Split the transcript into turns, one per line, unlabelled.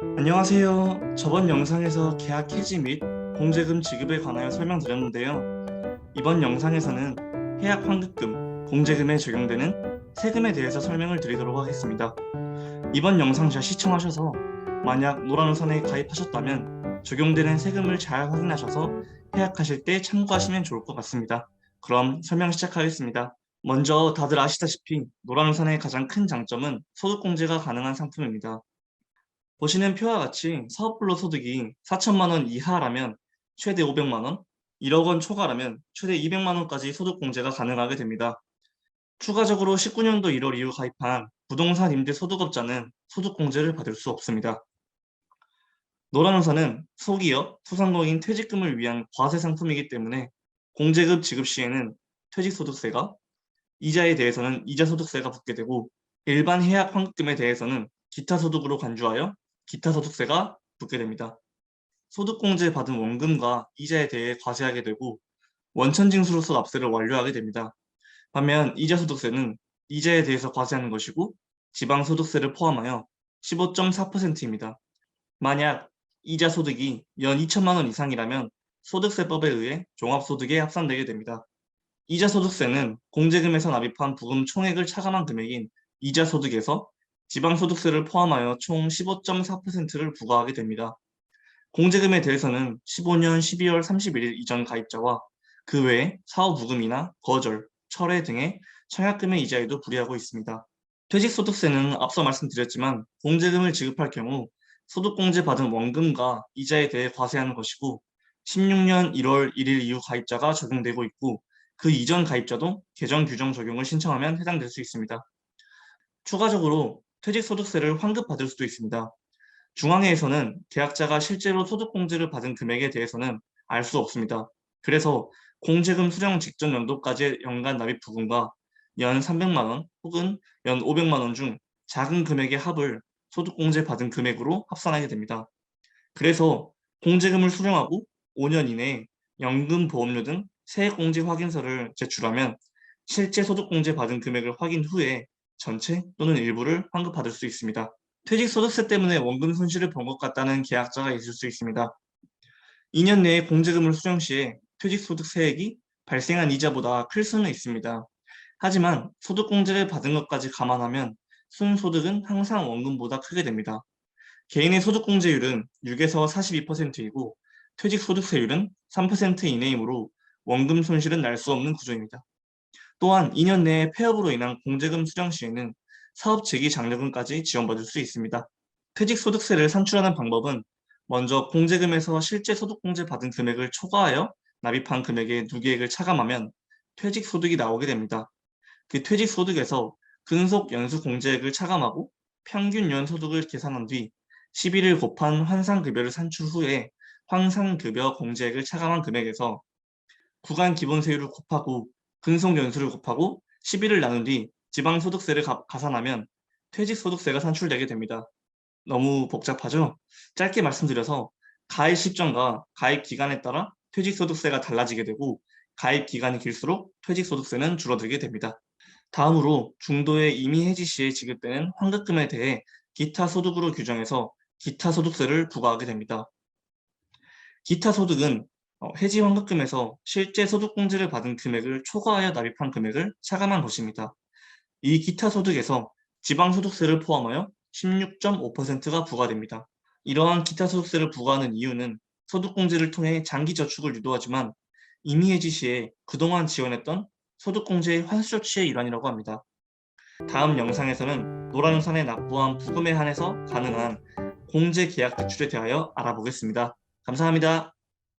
안녕하세요. 저번 영상에서 계약 해지 및 공제금 지급에 관하여 설명드렸는데요. 이번 영상에서는 해약 환급금, 공제금에 적용되는 세금에 대해서 설명을 드리도록 하겠습니다. 이번 영상 잘 시청하셔서 만약 노란우산에 가입하셨다면 적용되는 세금을 잘 확인하셔서 해약하실 때 참고하시면 좋을 것 같습니다. 그럼 설명 시작하겠습니다. 먼저 다들 아시다시피 노란우산의 가장 큰 장점은 소득공제가 가능한 상품입니다. 보시는 표와 같이 사업불로소득이 4천만 원 이하라면 최대 500만 원, 1억 원 초과라면 최대 200만 원까지 소득공제가 가능하게 됩니다. 추가적으로 19년도 1월 이후 가입한 부동산 임대 소득업자는 소득공제를 받을 수 없습니다. 노란우산은 소기업, 소상공인 퇴직금을 위한 과세 상품이기 때문에 공제금 지급 시에는 퇴직소득세가, 이자에 대해서는 이자소득세가 붙게 되고 일반 해약 환급금에 대해서는 기타소득으로 간주하여 기타소득세가 붙게 됩니다. 소득공제 받은 원금과 이자에 대해 과세하게 되고 원천징수로서 납세를 완료하게 됩니다. 반면 이자소득세는 이자에 대해서 과세하는 것이고 지방소득세를 포함하여 15.4%입니다. 만약 이자소득이 연 2천만 원 이상이라면 소득세법에 의해 종합소득에 합산되게 됩니다. 이자소득세는 공제금에서 납입한 부금 총액을 차감한 금액인 이자소득에서 지방소득세를 포함하여 총 15.4%를 부과하게 됩니다. 공제금에 대해서는 15년 12월 31일 이전 가입자와 그 외에 사후부금이나 거절, 철회 등의 청약금의 이자에도 불이하고 있습니다. 퇴직소득세는 앞서 말씀드렸지만 공제금을 지급할 경우 소득공제 받은 원금과 이자에 대해 과세하는 것이고 16년 1월 1일 이후 가입자가 적용되고 있고 그 이전 가입자도 개정 규정 적용을 신청하면 해당될 수 있습니다. 추가적으로 퇴직소득세를 환급받을 수도 있습니다. 중앙회에서는 계약자가 실제로 소득공제를 받은 금액에 대해서는 알 수 없습니다. 그래서 공제금 수령 직전 연도까지의 연간 납입 부분과 연 300만 원 혹은 연 500만 원 중 작은 금액의 합을 소득공제 받은 금액으로 합산하게 됩니다. 그래서 공제금을 수령하고 5년 이내에 연금, 보험료 등 세액공제 확인서를 제출하면 실제 소득공제 받은 금액을 확인 후에 전체 또는 일부를 환급받을 수 있습니다. 퇴직소득세 때문에 원금 손실을 본 것 같다는 계약자가 있을 수 있습니다. 2년 내에 공제금을 수령 시에 퇴직소득세액이 발생한 이자보다 클 수는 있습니다. 하지만 소득공제를 받은 것까지 감안하면 순소득은 항상 원금보다 크게 됩니다. 개인의 소득공제율은 6에서 42%이고 퇴직소득세율은 3% 이내이므로 원금 손실은 날 수 없는 구조입니다. 또한 2년 내에 폐업으로 인한 공제금 수령 시에는 사업 재기 장려금까지 지원받을 수 있습니다. 퇴직소득세를 산출하는 방법은 먼저 공제금에서 실제 소득공제 받은 금액을 초과하여 납입한 금액의 누계액을 차감하면 퇴직소득이 나오게 됩니다. 그 퇴직소득에서 근속 연수 공제액을 차감하고 평균 연소득을 계산한 뒤 11을 곱한 환산급여를 산출 후에 환산급여 공제액을 차감한 금액에서 구간 기본세율을 곱하고 근속연수를 곱하고 11을 나눈 뒤 지방소득세를 가산하면 퇴직소득세가 산출되게 됩니다. 너무 복잡하죠? 짧게 말씀드려서 가입 시점과 가입 기간에 따라 퇴직소득세가 달라지게 되고 가입 기간이 길수록 퇴직소득세는 줄어들게 됩니다. 다음으로 중도의 임의 해지 시에 지급되는 환급금에 대해 기타 소득으로 규정해서 기타 소득세를 부과하게 됩니다. 기타 소득은 해지 환급금에서 실제 소득공제를 받은 금액을 초과하여 납입한 금액을 차감한 것입니다. 이 기타 소득에서 지방소득세를 포함하여 16.5%가 부과됩니다. 이러한 기타 소득세를 부과하는 이유는 소득공제를 통해 장기 저축을 유도하지만 임의해지 시에 그동안 지원했던 소득공제의 환수 조치의 일환이라고 합니다. 다음 영상에서는 노란우산에 납부한 부금에 한해서 가능한 공제 계약 대출에 대하여 알아보겠습니다. 감사합니다.